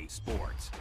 Sports.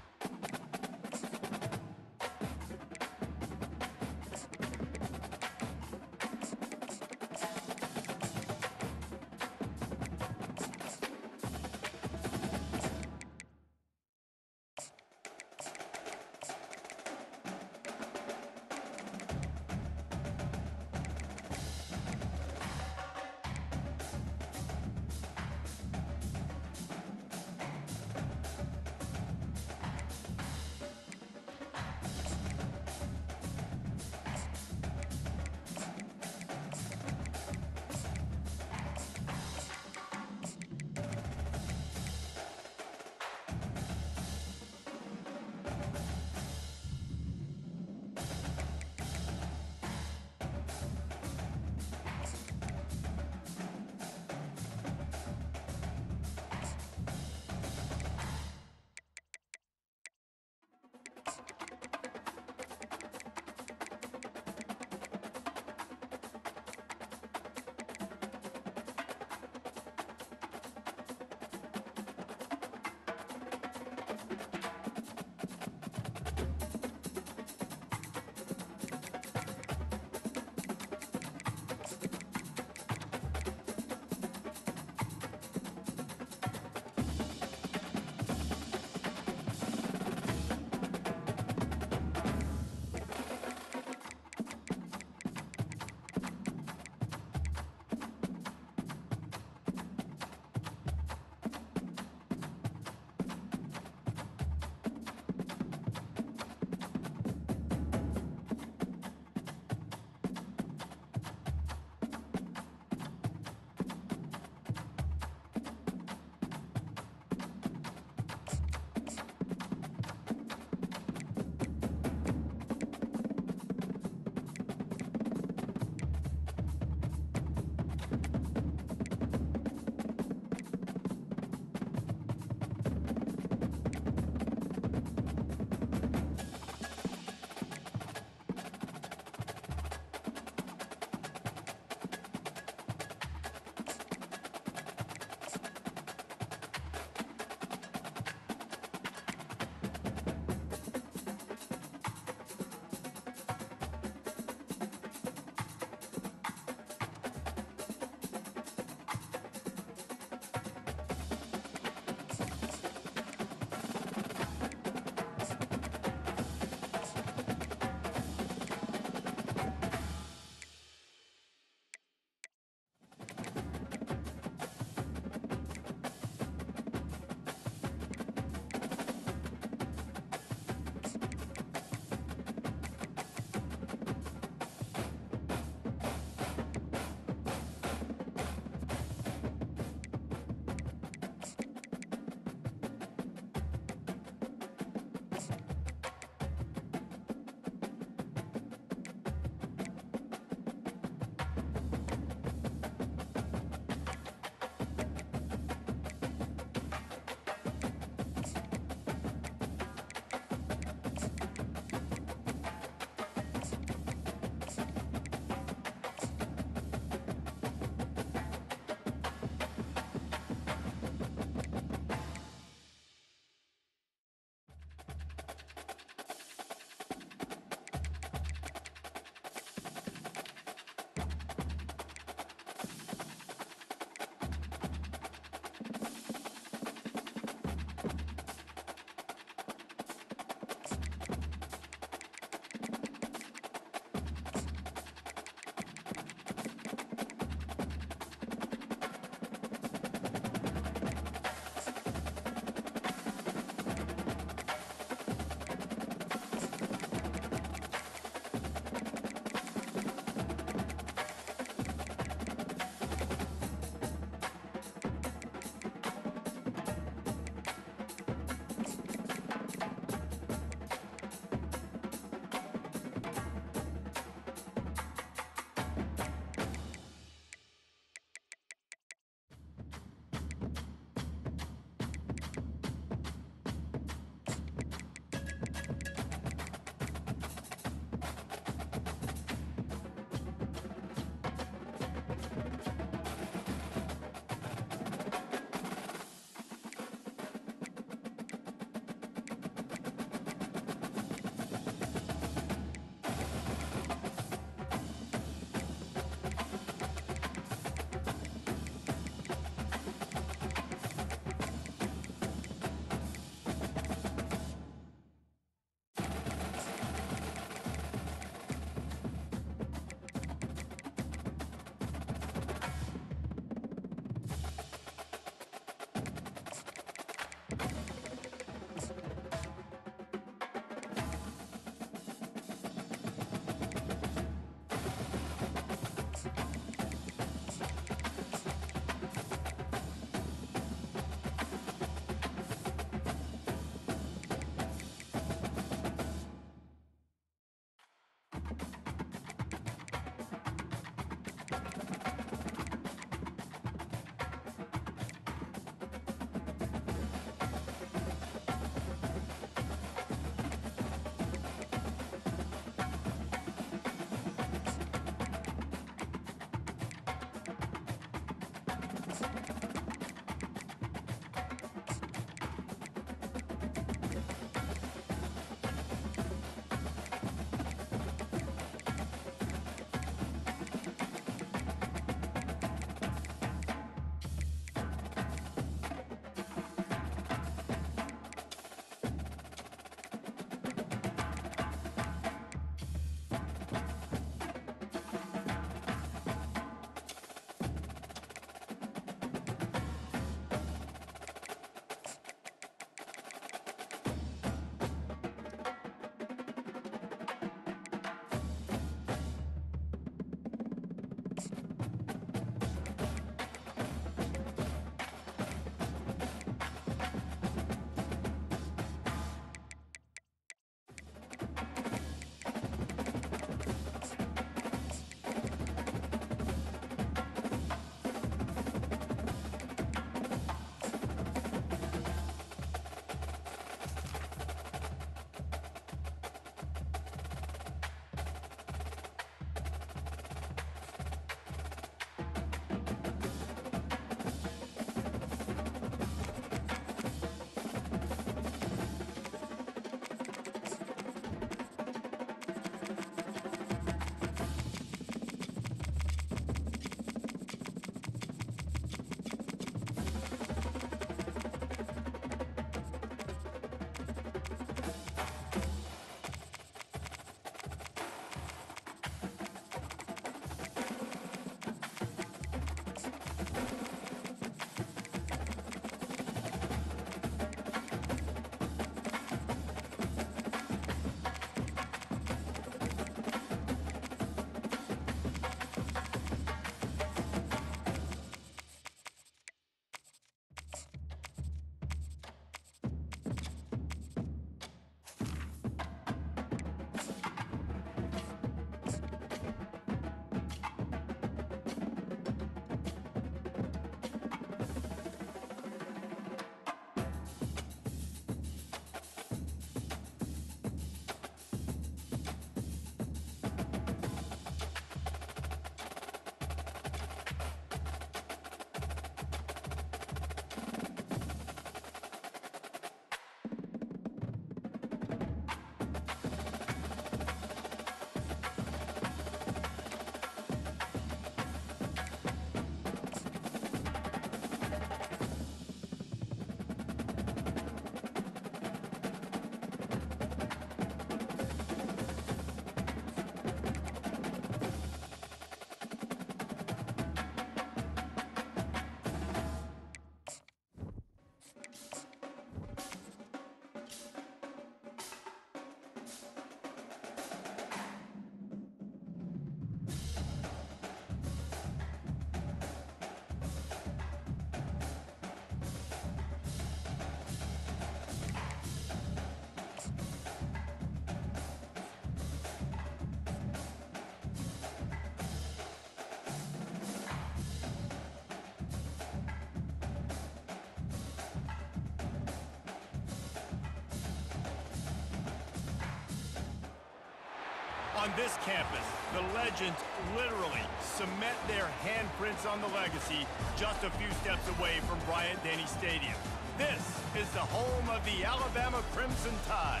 On this campus, the legends literally cement their handprints on the legacy just a few steps away from Bryant-Denny Stadium. This is the home of the Alabama Crimson Tide.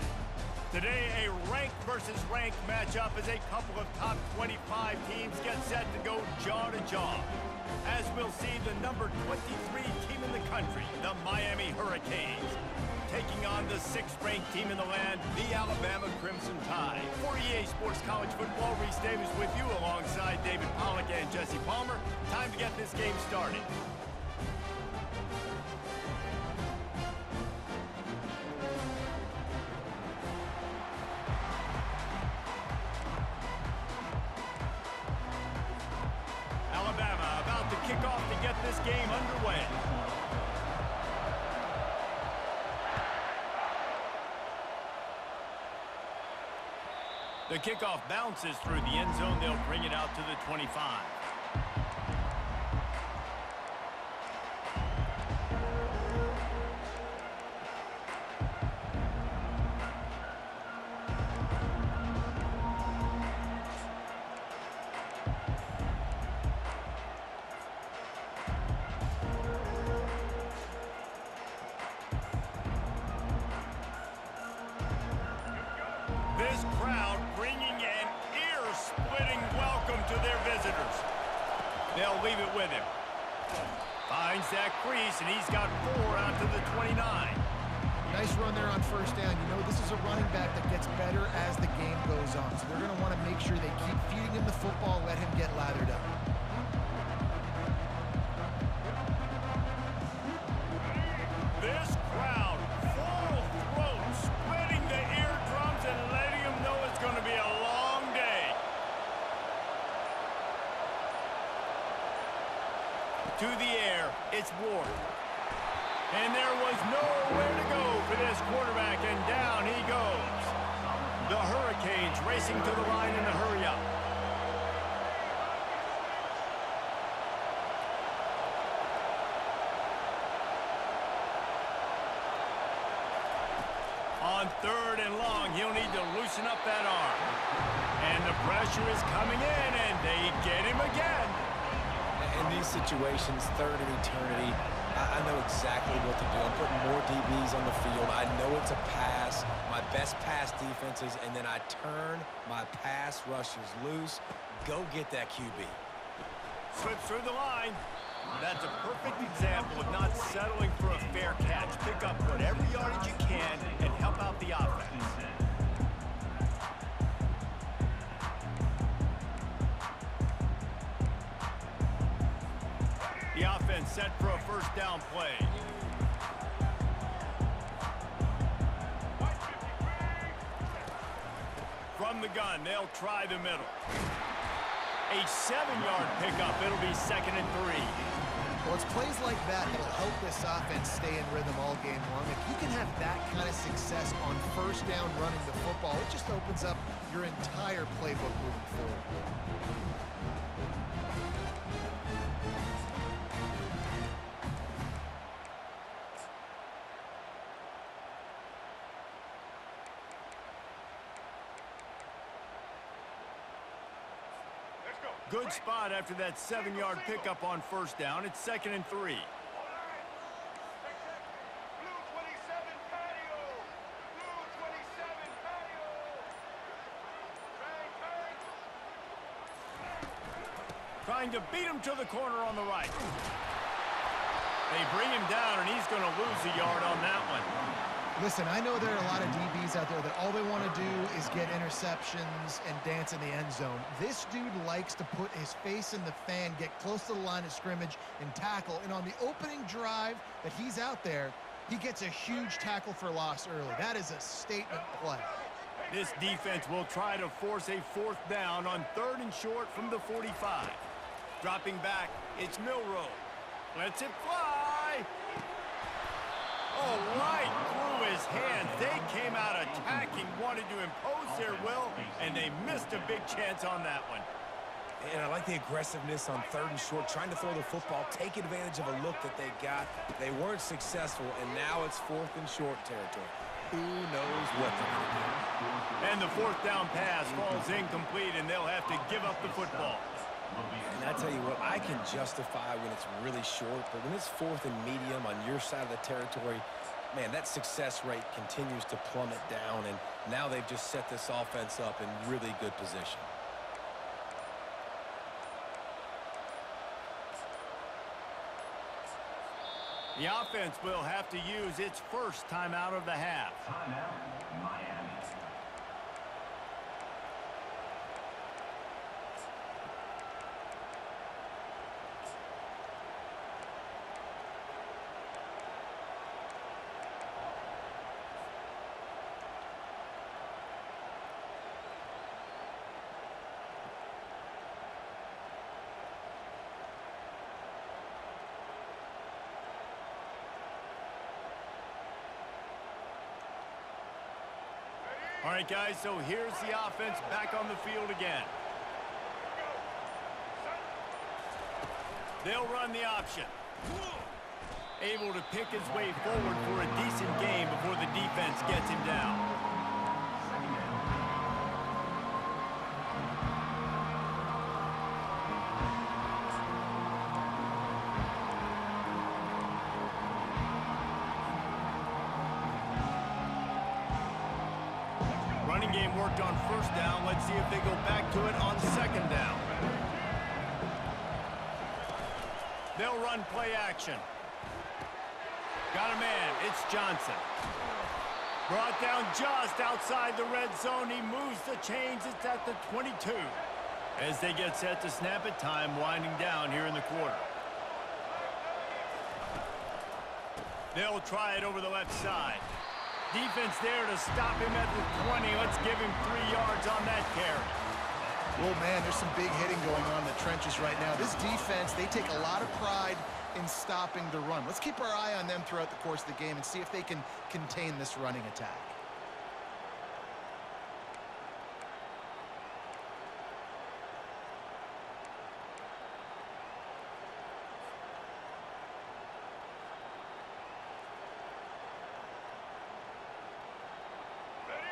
Today, a ranked versus ranked matchup as a couple of top 25 teams get set to go jaw to jaw. As we'll see the number 23 team in the country, the Miami Hurricanes, taking on the 6th ranked team in the land, the Alabama Crimson Tide. For EA Sports College Football, Reese Davis with you alongside David Pollack and Jesse Palmer. Time to get this game started. Alabama about to kick off to get this game underway. The kickoff bounces through the end zone. They'll bring it out to the 25. This crowd bringing an ear-splitting welcome to their visitors. They'll leave it with him. Finds that crease, and he's got 4 out to the 29. Nice run there on first down. You know, this is a running back that gets better as the game goes on. So they're going to want to make sure they keep feeding him the football, let him get lathered up. This crowd, full throat, splitting the eardrums and letting them know it's going to be a long day. To the air, it's Ward. And there was nowhere to go for this quarterback, and down he goes. The Hurricanes racing to the line in a hurry-up. On 3rd and long, he'll need to loosen up that arm. And the pressure is coming in, and they get him again. In these situations, 3rd and eternity, I know exactly what to do. I'm putting more DBs on the field. I know it's a pass, my best pass defenses, and then I turn my pass rushers loose. Go get that QB. Slips through the line. That's a perfect example of not settling for a fair catch. Pick up whatever yardage you can and help out the offense. The offense set for a first down play. From the gun, they'll try the middle. A 7-yard pickup. It'll be 2nd and 3. Well, it's plays like that that'll help this offense stay in rhythm all game long. If you can have that kind of success on first down running the football, it just opens up your entire playbook moving forward. Good spot after that 7-yard pickup on first down. It's 2nd and 3. Trying to beat him to the corner on the right. They bring him down, and he's going to lose a yard on that one. Listen, I know there are a lot of DBs out there that all they want to do is get interceptions and dance in the end zone. This dude likes to put his face in the fan, get close to the line of scrimmage, and tackle. And on the opening drive that he's out there, he gets a huge tackle for loss early. That is a statement play. This defense will try to force a 4th down on 3rd and short from the 45. Dropping back, it's Milroe. Lets it fly. Oh, right through his hands. They came out attacking, wanted to impose their will, and they missed a big chance on that one. And I like the aggressiveness on 3rd and short, trying to throw the football, take advantage of a look that they got. They weren't successful, and now it's 4th and short territory. who knows what they're going to do. And the fourth down pass falls incomplete, and they'll have to give up the football. And I tell you what, I can justify when it's really short, but when it's fourth and medium on your side of the territory, man, that success rate continues to plummet down, and now they've just set this offense up in really good position. The offense will have to use its first timeout of the half. Timeout, Miami. All right, guys, so here's the offense back on the field again. They'll run the option. Able to pick his way forward for a decent gain before the defense gets him down. Running game worked on first down. Let's see if they go back to it on second down. They'll run play action. Got a man. It's Johnson. Brought down just outside the red zone. He moves the chains. It's at the 22. As they get set to snap it, time winding down here in the quarter. They'll try it over the left side. Defense there to stop him at the 20. Let's give him 3 yards on that carry. Well, man, there's some big hitting going on in the trenches right now. This defense, they take a lot of pride in stopping the run. Let's keep our eye on them throughout the course of the game and see if they can contain this running attack.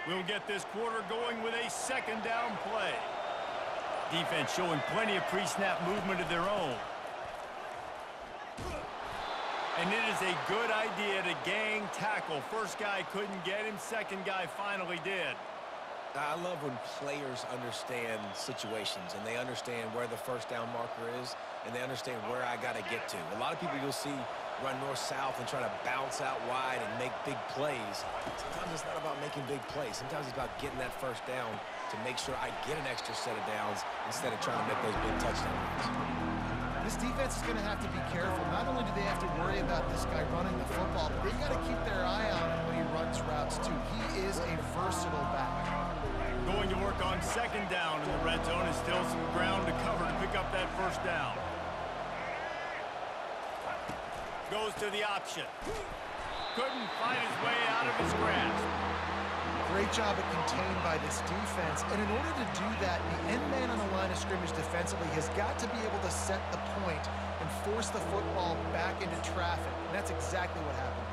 We'll get this quarter going with a second down play. Defense showing plenty of pre-snap movement of their own. And it is a good idea to gang tackle. First guy couldn't get him, second guy finally did. I love when players understand situations and they understand where the first down marker is and they understand where I got to get to. A lot of people you'll see run north-south and try to bounce out wide and make big plays. Sometimes it's not about making big plays. Sometimes it's about getting that first down to make sure I get an extra set of downs instead of trying to make those big touchdown runs. This defense is going to have to be careful. Not only do they have to worry about this guy running the football, but they've got to keep their eye on him when he runs routes, too. He is a versatile back. Going to work on second down in the red zone is still some ground to cover to pick up that first down. Goes to the option. Couldn't find his way out of his grasp. Great job at contained by this defense. And in order to do that, the end man on the line of scrimmage defensively has got to be able to set the point and force the football back into traffic. And that's exactly what happened.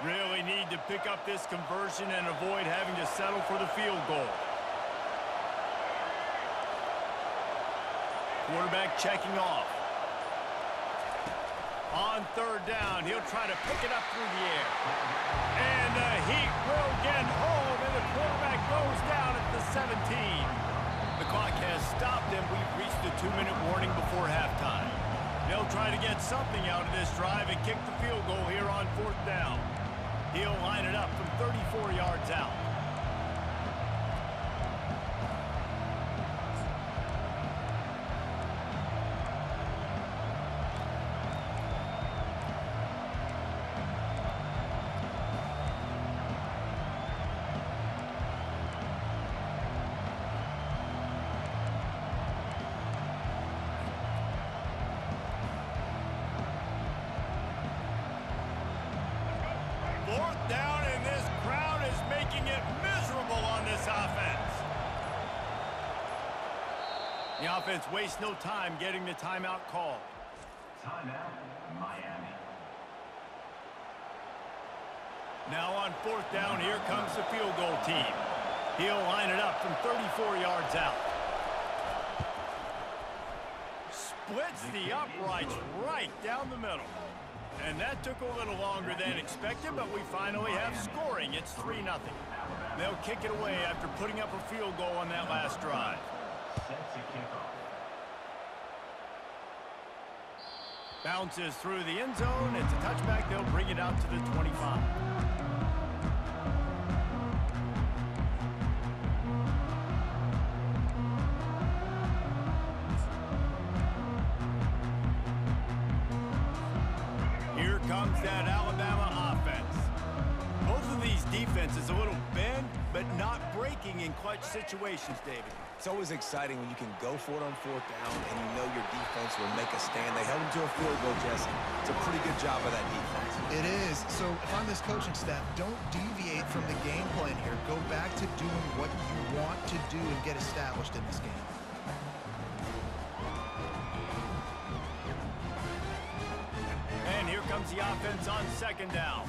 Really need to pick up this conversion and avoid having to settle for the field goal. Quarterback checking off. On third down, he'll try to pick it up through the air. And the Heat will get home, and the quarterback goes down at the 17. The clock has stopped, and we've reached the 2-minute warning before halftime. They'll try to get something out of this drive and kick the field goal here on fourth down. He'll line it up from 34 yards out. Fourth down, and this crowd is The offense wastes no time getting the timeout called. Timeout, Miami. Now on 4th down, here comes the field goal team. He'll line it up from 34 yards out. Splits the uprights right down the middle. And that took a little longer than expected, but we finally have scoring. It's 3-0. They'll kick it away after putting up a field goal on that last drive. Set to kickoff. Bounces through the end zone. It's a touchback. They'll bring it out to the 25. Here comes that Alabama offense. Both of these defenses a little bend, but not breaking in clutch situations, David. It's always exciting when you can go for it on 4th down and you know your defense will make a stand. They held them to a field goal, Jesse. It's a pretty good job of that defense. It is. So if I'm this coaching staff, don't deviate from the game plan here. Go back to doing what you want to do and get established in this game. And here comes the offense on 2nd down.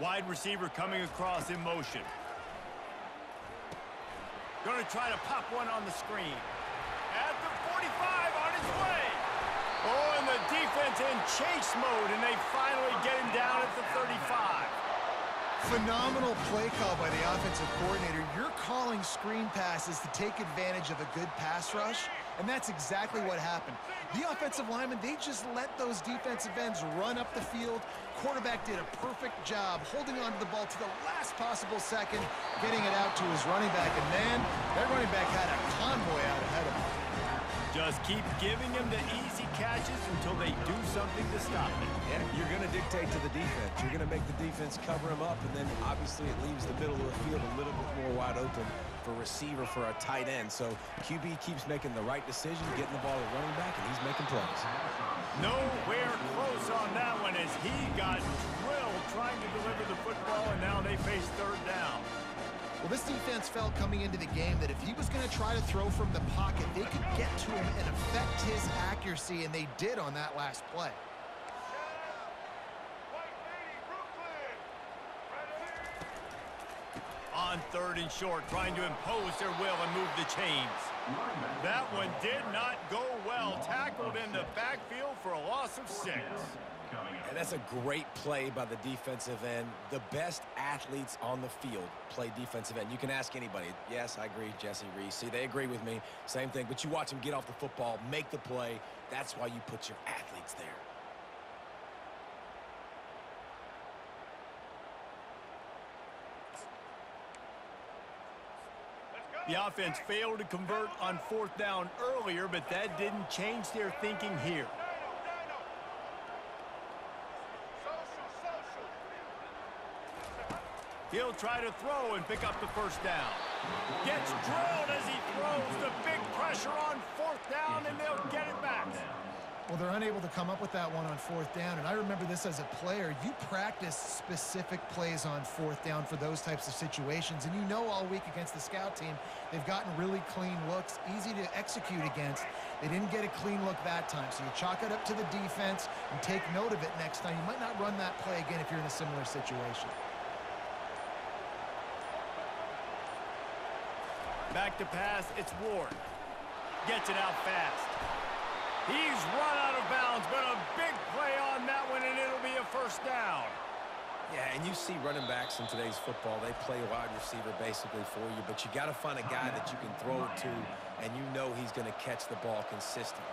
Wide receiver coming across in motion. Going to try to pop one on the screen. At the 45 on his way. Oh, and the defense in chase mode, and they finally get him down at the 35. Phenomenal play call by the offensive coordinator. You're calling screen passes to take advantage of a good pass rush, and that's exactly what happened. The offensive linemen, they just let those defensive ends run up the field. Quarterback did a perfect job holding on to the ball to the last possible second, getting it out to his running back. And man, that running back had a convoy out ahead of him. Just keep giving him the easy catches until they do something to stop it. Yeah, you're going to dictate to the defense. You're going to make the defense cover him up, and then obviously it leaves the middle of the field a little bit more wide open for receiver for a tight end. So QB keeps making the right decision, getting the ball to running back, and he's making plays. Nowhere close on that one as he got drilled trying to deliver the football, and now they face 3rd down. Well, this defense felt coming into the game that if he was going to try to throw from the pocket, they could get to him and affect his accuracy, and they did on that last play. On 3rd and short, trying to impose their will and move the chains. That one did not go well. Tackled in the backfield for a loss of 6. And that's a great play by the defensive end. The best athletes on the field play defensive end. You can ask anybody. Yes, I agree, Jesse Reese. See, they agree with me. Same thing. But you watch them get off the football, make the play. That's why you put your athletes there. The offense failed to convert on 4th down earlier, but that didn't change their thinking here. He'll try to throw and pick up the 1st down. Gets drilled as he throws. The big pressure on 4th down, and they'll get it back. Well, they're unable to come up with that one on 4th down, and I remember this as a player. You practice specific plays on 4th down for those types of situations, and you know all week against the scout team, they've gotten really clean looks, easy to execute against. They didn't get a clean look that time, so you chalk it up to the defense and take note of it next time. You might not run that play again if you're in a similar situation. Back to pass, it's Ward. Gets it out fast. He's run out of bounds, but a big play on that one, and it'll be a 1st down. Yeah, and you see running backs in today's football, they play wide receiver basically for you, but you got to find a guy that you can throw it to, and you know he's going to catch the ball consistently.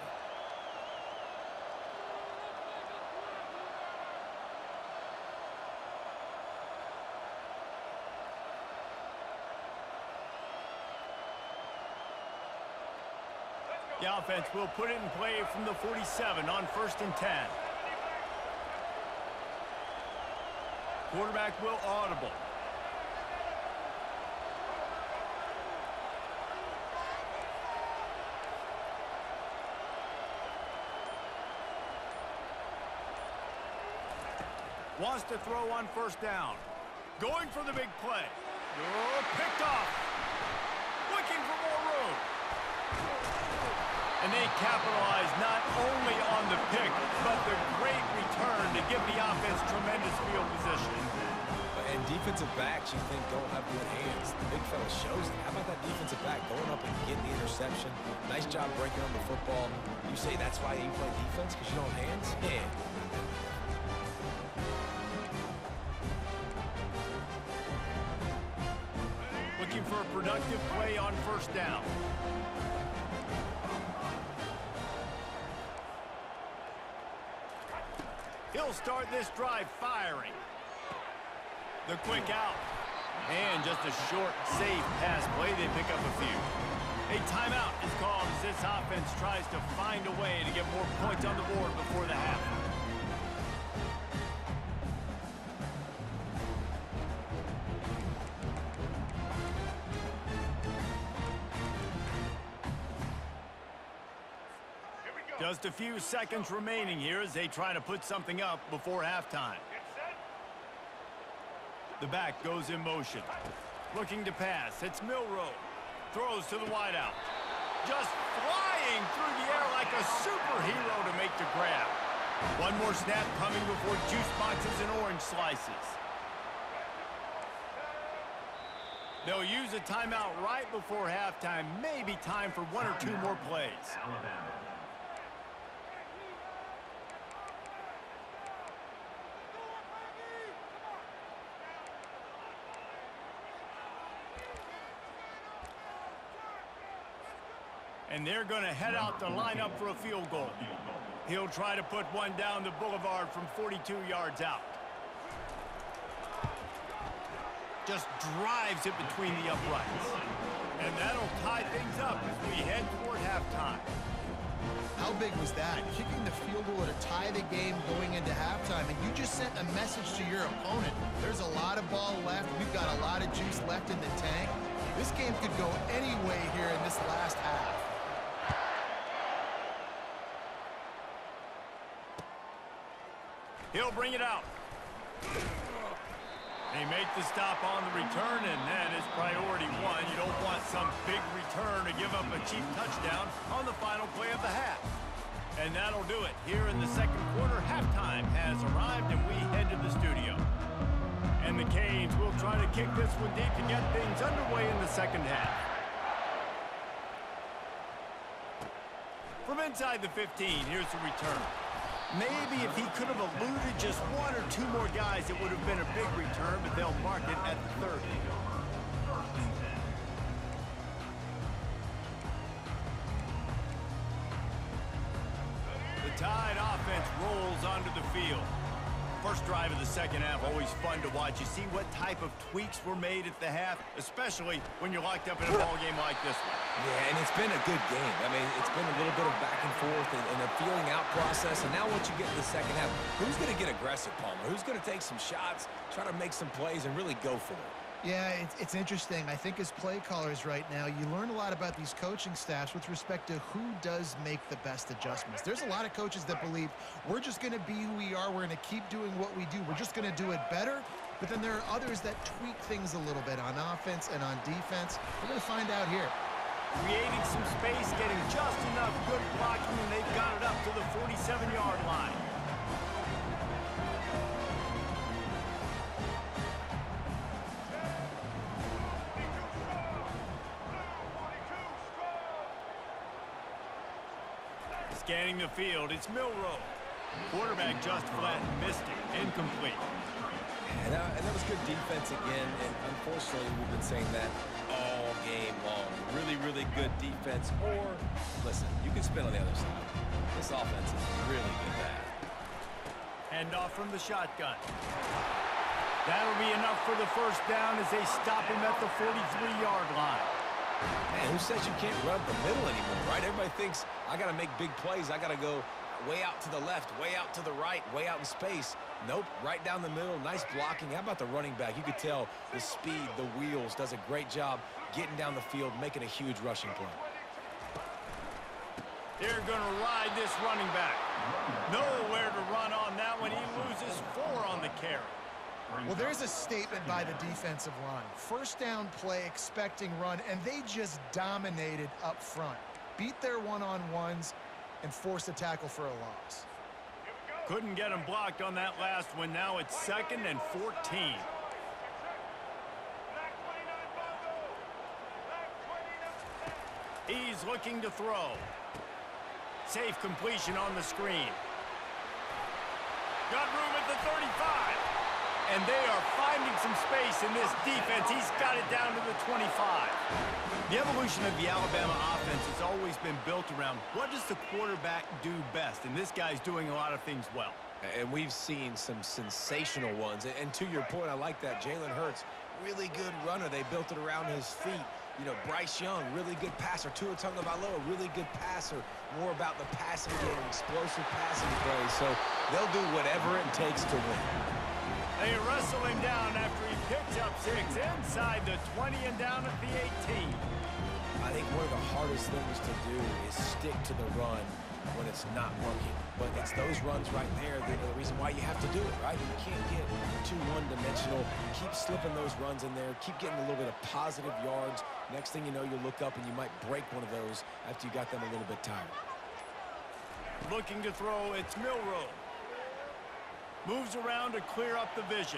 The offense will put it in play from the 47 on 1st and 10. Quarterback will audible. Wants to throw on 1st down. Going for the big play. Oh, picked off. Looking for more room. And they capitalize not only on the pick, but the great return to give the offense tremendous field position. And defensive backs, you think, don't have good hands. The big fella shows it. How about that defensive back going up and getting the interception? Nice job breaking on the football. You say that's why you play defense, because you don't have hands? Yeah. Looking for a productive play on first down. He'll start this drive firing. The quick out. And just a short, safe pass play. They pick up a few. A timeout is called as this offense tries to find a way to get more points on the board before the half. Just a few seconds remaining here as they try to put something up before halftime. The back goes in motion. Looking to pass. It's Milroe. Throws to the wideout. Just flying through the air like a superhero to make the grab. One more snap coming before juice boxes and orange slices. They'll use a timeout right before halftime. Maybe time for one or two more plays. And they're going to head out to line up for a field goal. He'll try to put one down the boulevard from 42 yards out. Just drives it between the uprights. And that'll tie things up as we head toward halftime. How big was that? Kicking the field goal to tie the game going into halftime, and you just sent a message to your opponent. There's a lot of ball left. We've got a lot of juice left in the tank. This game could go any way here in this last half. He'll bring it out. They make the stop on the return, and that is priority one. You don't want some big return to give up a cheap touchdown on the final play of the half. And that'll do it. Here in the second quarter, halftime has arrived, and we head to the studio. And the Canes will try to kick this one deep to get things underway in the second half. From inside the 15, here's the return. Maybe if he could have eluded just one or two more guys, it would have been a big return, but they'll mark it at the 30. The Tide offense rolls onto the field. First drive of the second half, always fun to watch. You see what type of tweaks were made at the half, especially when you're locked up in a ball game like this one. Yeah, and it's been a good game. I mean, it's been a little bit of back and forth and a feeling out process. And now once you get to the second half, who's going to get aggressive, Palmer? Who's going to take some shots, try to make some plays, and really go for it? Yeah, it's interesting. I think as play callers right now, you learn a lot about these coaching staffs with respect to who does make the best adjustments. There's a lot of coaches that believe we're just going to be who we are. We're going to keep doing what we do. We're just going to do it better. But then there are others that tweak things a little bit on offense and on defense. We're going to find out here. Creating some space, getting just enough good blocking, and they've got it up to the 47-yard line. Scanning the field, it's Milroe. Quarterback just flat missed it, incomplete. And that was good defense again, and unfortunately we've been saying that all game long. Really, really good defense, or, listen, you can spin on the other side. This offense is really good bad. Hand off from the shotgun. That'll be enough for the first down as they stop him at the 43-yard line. Man, who says you can't run the middle anymore, right? Everybody thinks I got to make big plays. I got to go way out to the left, way out to the right, way out in space. Nope, right down the middle. Nice blocking. How about the running back? You could tell the speed, the wheels, does a great job getting down the field, making a huge rushing play. They're going to ride this running back. Nowhere to run on that one. He loses 4 on the carry. Well, there's a statement by the defensive line. First down play, expecting run, and they just dominated up front. beat their one-on-ones and force a tackle for a loss. Couldn't get him blocked on that last one. Now it's 2nd and 14. He's looking to throw. Safe completion on the screen. Got room at the 35. And they are finding some space in this defense. He's got it down to the 25. The evolution of the Alabama offense has always been built around what does the quarterback do best? And this guy's doing a lot of things well. And we've seen some sensational ones. And to your point, I like that. Jalen Hurts, really good runner. They built it around his feet. You know, Bryce Young, really good passer. Tua Tagovailoa, really good passer. More about the passing game, explosive passing plays. So they'll do whatever it takes to win. They wrestle him down after he picks up 6 inside the 20 and down at the 18. I think one of the hardest things to do is stick to the run when it's not working. But it's those runs right there that are the reason why you have to do it, right? You can't get too one-dimensional. Keep slipping those runs in there. Keep getting a little bit of positive yards. Next thing you know, you look up and you might break one of those after you got them a little bit tired. Looking to throw, it's Milroe. Moves around to clear up the vision.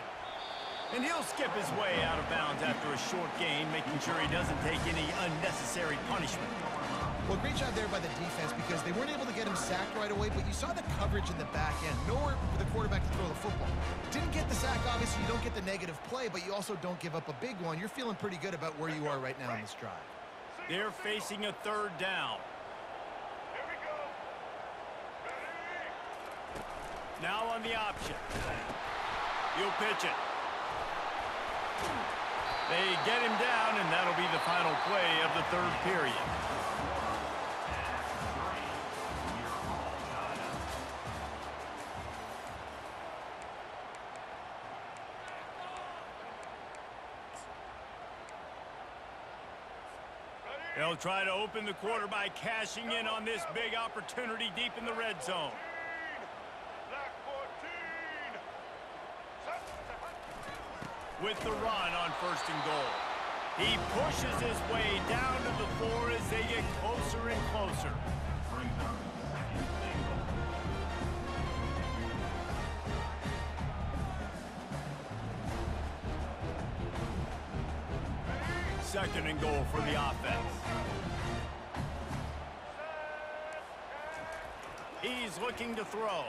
And he'll skip his way out of bounds after a short gain, making sure he doesn't take any unnecessary punishment. Well, great job there by the defense because they weren't able to get him sacked right away, but you saw the coverage in the back end. Nowhere for the quarterback to throw the football. Didn't get the sack, obviously you don't get the negative play, but you also don't give up a big one. You're feeling pretty good about where you are right now in this drive. They're facing a 3rd down. Now on the option. He'll pitch it. They get him down, and that'll be the final play of the 3rd period. They'll try to open the quarter by cashing in on this big opportunity deep in the red zone. With the run on 1st and goal. He pushes his way down to the 4 as they get closer and closer. Second and goal for the offense. He's looking to throw.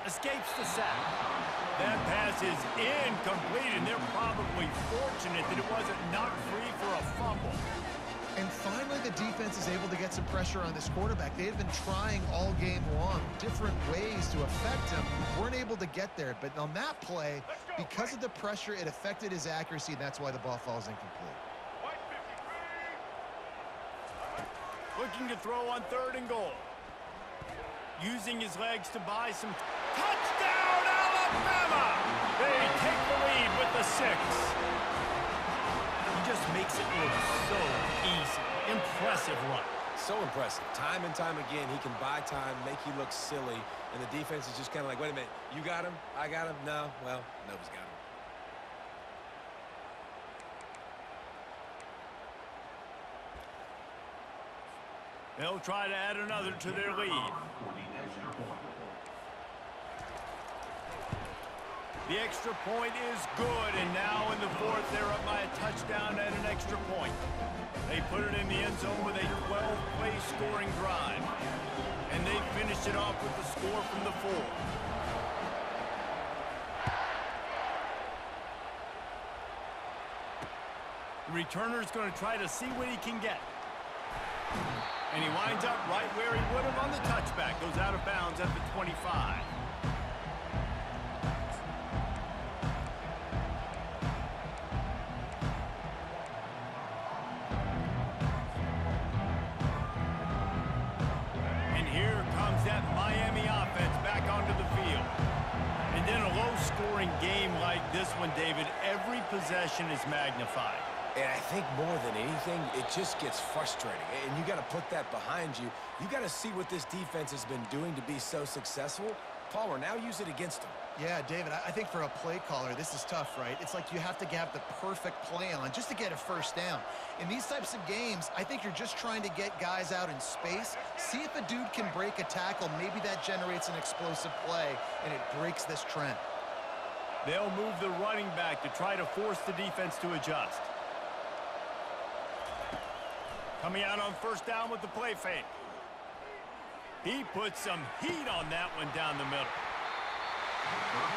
Escapes the sack. That pass is incomplete, and they're probably fortunate that it wasn't knocked free for a fumble. And finally, the defense is able to get some pressure on this quarterback. They had been trying all game long, different ways to affect him. Weren't able to get there. But on that play, because of the pressure, it affected his accuracy, and that's why the ball falls incomplete. Looking to throw on 3rd and goal. Using his legs to buy some... Touchdown, Alabama! They take the lead with the 6. He just makes it look so easy. Impressive run. So impressive. Time and time again, he can buy time, make you look silly, and the defense is just kind of like, wait a minute, you got him? I got him? No? Well, nobody's got him. They'll try to add another to their lead. The extra point is good, and now in the 4th, they're up by a touchdown and an extra point. They put it in the end zone with a 12-play scoring drive, and they finished it off with the score from the 4. The returner's going to try to see what he can get. And he winds up right where he would have on the touchback. Goes out of bounds at the 25. And here comes that Miami offense back onto the field. And in a low-scoring game like this one, David, every possession is magnified. And I think more than anything, it just gets frustrating. And you got to put that behind you. You got to see what this defense has been doing to be so successful. Palmer, now use it against them. Yeah, David, I think for a play caller, this is tough, right? It's like you have to have the perfect play on just to get a first down. In these types of games, I think you're just trying to get guys out in space, see if a dude can break a tackle. Maybe that generates an explosive play, and it breaks this trend. They'll move the running back to try to force the defense to adjust. Coming out on first down with the play fake. He puts some heat on that one down the middle.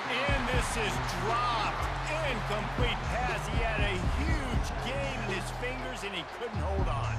And this is dropped. Incomplete pass. He had a huge gain in his fingers, and he couldn't hold on.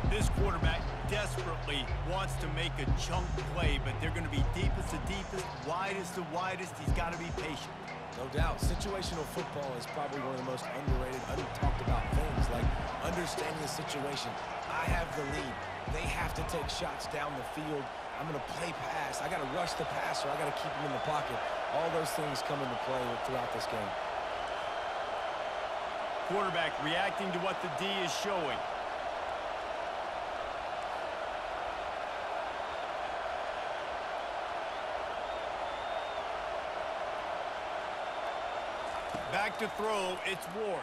This quarterback desperately wants to make a chunk play, but they're going to be deepest to deepest, widest to widest. He's got to be patient. No doubt. Situational football is probably one of the most underrated, untalked about things, like understanding the situation. I have the lead. They have to take shots down the field. I'm going to play pass. I got to rush the passer. I got to keep him in the pocket. All those things come into play throughout this game. Quarterback reacting to what the D is showing. Back to throw, it's Ward.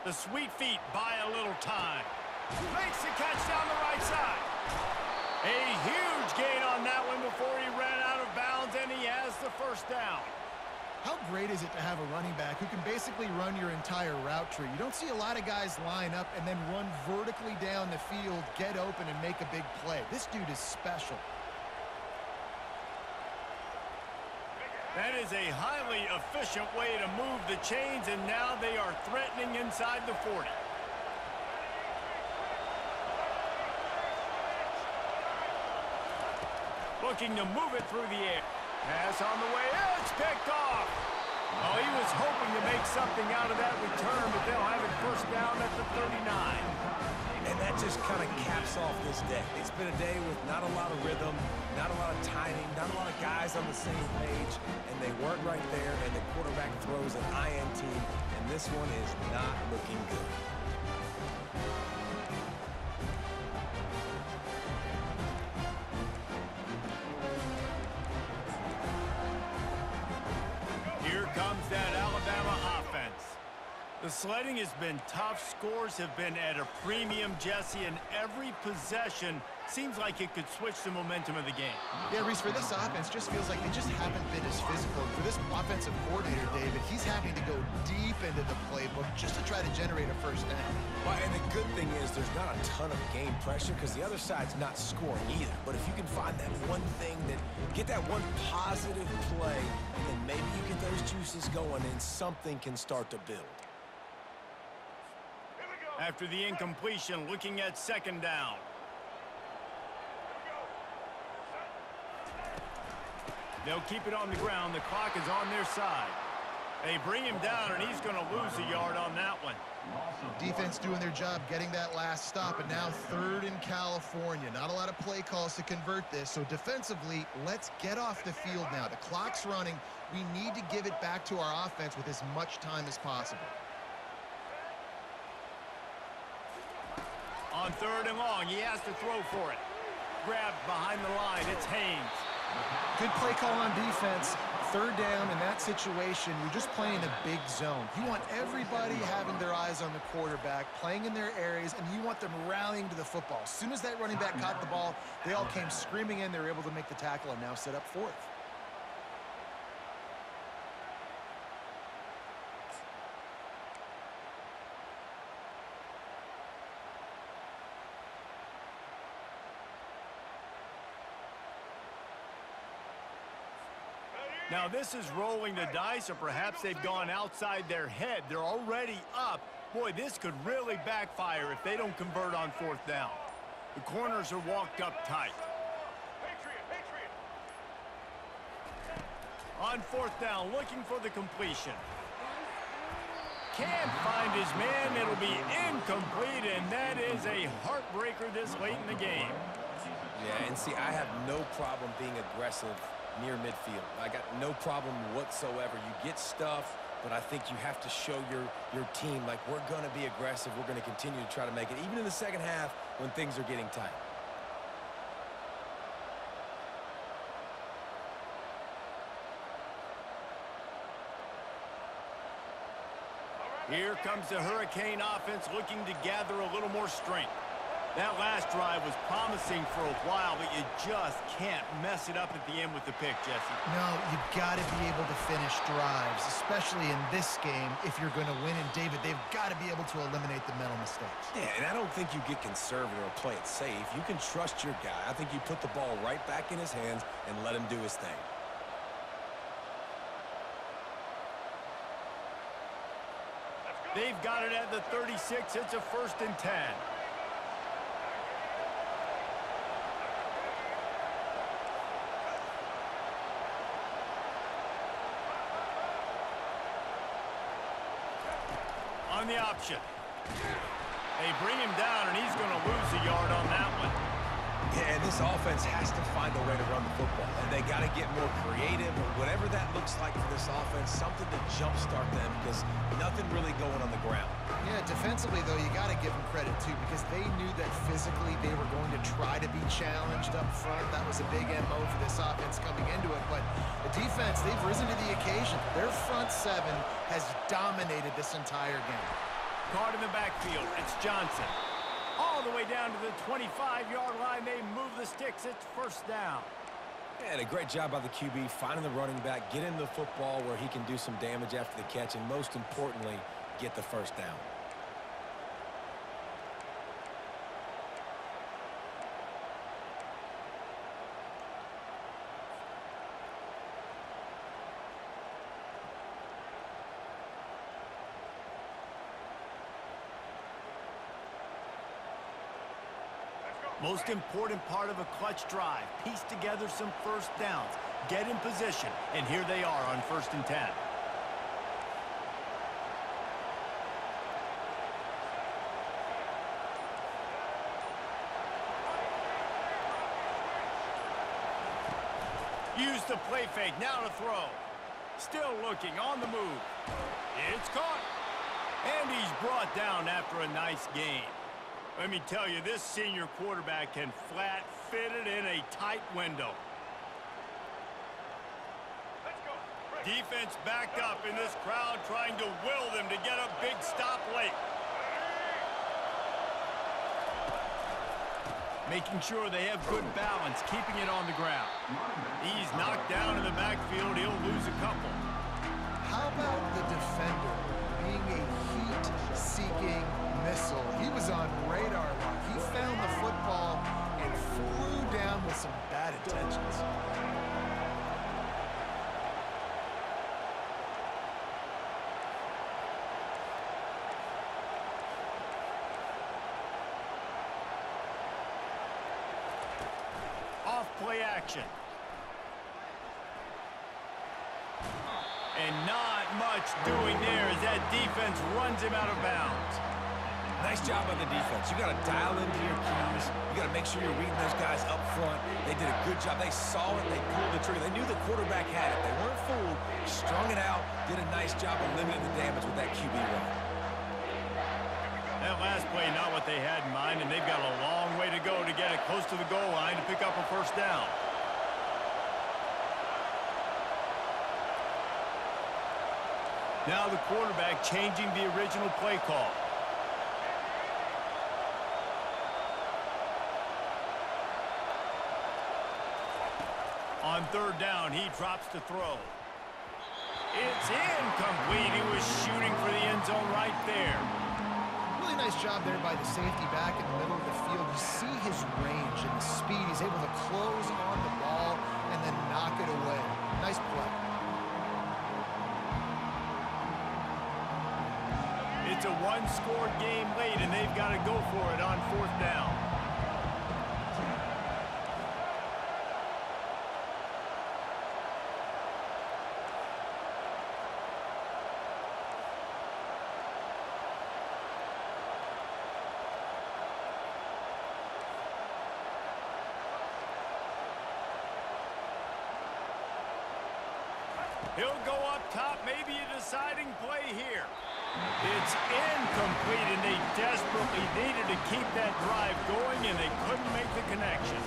The sweet feet buy a little time. Makes the catch down the right side. A huge gain on that one before he ran out of bounds, and he has the first down. How great is it to have a running back who can basically run your entire route tree? You don't see a lot of guys line up and then run vertically down the field, get open, and make a big play. This dude is special. That is a highly efficient way to move the chains, and now they are threatening inside the 40. Looking to move it through the air. Pass on the way. It's picked off. Oh, he was hoping to make something out of that return, but they'll have it first down at the 39. And that just kind of caps off this day. It's been a day with not a lot of rhythm, not a lot of timing, not a lot of guys on the same page, and they weren't right there, and the quarterback throws an INT, and this one is not looking good. Here comes that Alabama offense. The sledding has been tough. Scores have been at a premium, Jesse, and every possession seems like it could switch the momentum of the game. Yeah, Reese, for this offense, just feels like they just haven't been as physical. For this offensive coordinator, David, he's having to go deep into the playbook just to try to generate a first down. Well, and the good thing is there's not a ton of game pressure because the other side's not scoring either. But if you can find that one thing, get that one positive play, and then maybe you get those juices going and something can start to build. After the incompletion, looking at second down. They'll keep it on the ground. The clock is on their side. They bring him down, and he's going to lose a yard on that one. Defense doing their job, getting that last stop, and now third in California. Not a lot of play calls to convert this, so defensively, let's get off the field now. The clock's running. We need to give it back to our offense with as much time as possible. On third and long, he has to throw for it. Grabbed behind the line, it's Haynes. Good play call on defense. Third down in that situation, you're just playing a big zone. You want everybody having their eyes on the quarterback, playing in their areas, and you want them rallying to the football. As soon as that running back caught the ball, they all came screaming in. They were able to make the tackle and now set up fourth. Now this is rolling the dice, or perhaps they've gone outside their head. They're already up. Boy, this could really backfire if they don't convert on fourth down. The corners are walked up tight. On fourth down, looking for the completion. Can't find his man. It'll be incomplete, and that is a heartbreaker this late in the game. Yeah, and see, I have no problem being aggressive near midfield. I got no problem whatsoever. You get stuff, but I think you have to show your team, like, we're going to be aggressive. We're going to continue to try to make it, even in the second half when things are getting tight. Here comes the Hurricane offense looking to gather a little more strength. That last drive was promising for a while, but you just can't mess it up at the end with the pick, Jesse. No, you've got to be able to finish drives, especially in this game if you're going to win. And, David, they've got to be able to eliminate the mental mistakes. Yeah, and I don't think you get conservative or play it safe. You can trust your guy. I think you put the ball right back in his hands and let him do his thing. They've got it at the 36. It's a 1st and 10. On the option. They bring him down, and he's going to lose a yard on that one. Yeah, and this offense has to find a way to run the football, and they got to get more creative, or whatever that looks like for this offense, something to jumpstart them, because nothing really going on the ground. Yeah, defensively, though, you got to give them credit, too, because they knew that physically they were going to try to be challenged up front. That was a big MO for this offense coming into it, but the defense, they've risen to the occasion. Their front seven has dominated this entire game. Caught in the backfield. It's Johnson. All the way down to the 25-yard line. They move the sticks. It's 1st down. And a great job by the QB, finding the running back, getting the football where he can do some damage after the catch, and most importantly, get the 1st down. Most important part of a clutch drive. Piece together some 1st downs. Get in position. And here they are on 1st and 10. Use the play fake. Now to throw. Still looking on the move. It's caught. And he's brought down after a nice gain. Let me tell you, this senior quarterback can flat fit it in a tight window. Defense backed up in this crowd, trying to will them to get a big stop late. Making sure they have good balance, keeping it on the ground. He's knocked down in the backfield. He'll lose a couple. How about the defender being a heat-seeking missile? He was on radar lock. He found the football and flew down with some bad intentions. Off play action. And not much doing there as that defense runs him out of bounds. Nice job by the defense. You got to dial into your keys. You got to make sure you're reading those guys up front. They did a good job. They saw it. They pulled the trigger. They knew the quarterback had it. They weren't fooled. Strung it out. Did a nice job of limiting the damage with that QB run. That last play, not what they had in mind, and they've got a long way to go to get it close to the goal line to pick up a 1st down. Now the quarterback changing the original play call. On 3rd down, he drops to throw. It's incomplete. He was shooting for the end zone right there. Really nice job there by the safety back in the middle of the field. You see his range and the speed. He's able to close on the ball and then knock it away. Nice play. It's a one-score game late, and they've got to go for it on 4th down. He'll go up top, maybe a deciding play here. It's incomplete, and they desperately needed to keep that drive going, and they couldn't make the connection.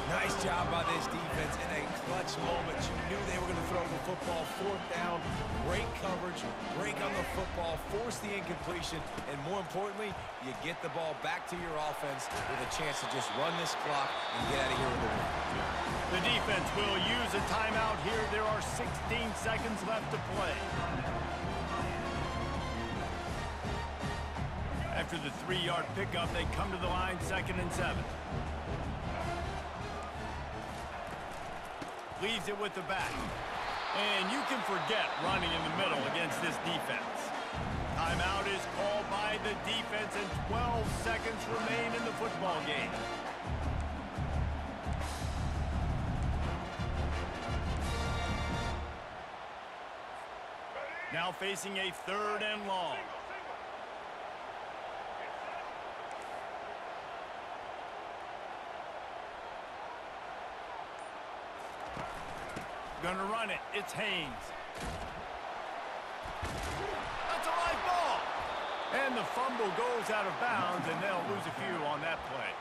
Nice job by this defense in a clutch moment. You knew they were going to throw the football. Fourth down, great coverage, break on the football, force the incompletion, and more importantly, you get the ball back to your offense with a chance to just run this clock and get out of here with a win. The defense will use a timeout here. There are 16 seconds left to play. After the 3-yard pickup, they come to the line, 2nd and 7. Leaves it with the back. And you can forget running in the middle against this defense. Timeout is called by the defense, and 12 seconds remain in the football game. Now facing a 3rd and long. Gonna run it. It's Haynes. That's a live ball. And the fumble goes out of bounds, and they'll lose a few on that play.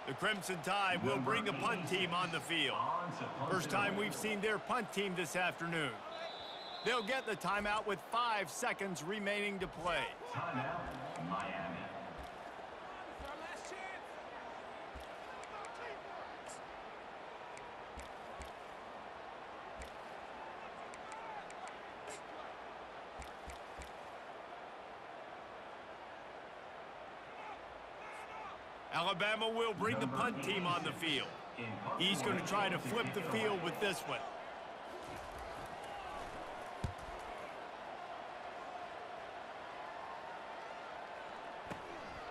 The Crimson Tide will bring the punt team on the field. First time we've seen their punt team this afternoon. They'll get the timeout with 5 seconds remaining to play. Timeout, Miami. Alabama will bring the punt team on the field. He's going to try to flip the field with this one.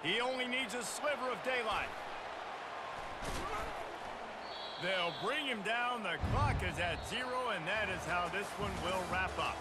He only needs a sliver of daylight. They'll bring him down. The clock is at 0, and that is how this one will wrap up.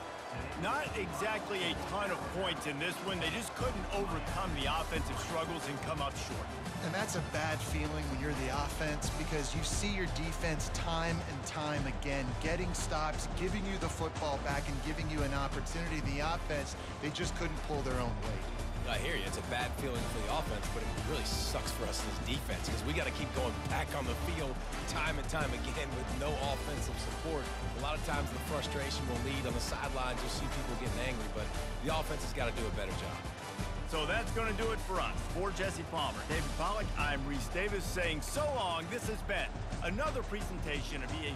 Not exactly a ton of points in this one. They just couldn't overcome the offensive struggles and come up short. And that's a bad feeling when you're the offense, because you see your defense time and time again getting stops, giving you the football back, and giving you an opportunity. The offense, they just couldn't pull their own weight. I hear you. It's a bad feeling for the offense, but it really sucks for us as defense because we got to keep going back on the field time and time again with no offensive support. A lot of times the frustration will lead on the sidelines. You'll see people getting angry, but the offense has got to do a better job. So that's going to do it for us. For Jesse Palmer, David Pollack, I'm Reese Davis saying so long. This has been another presentation of EA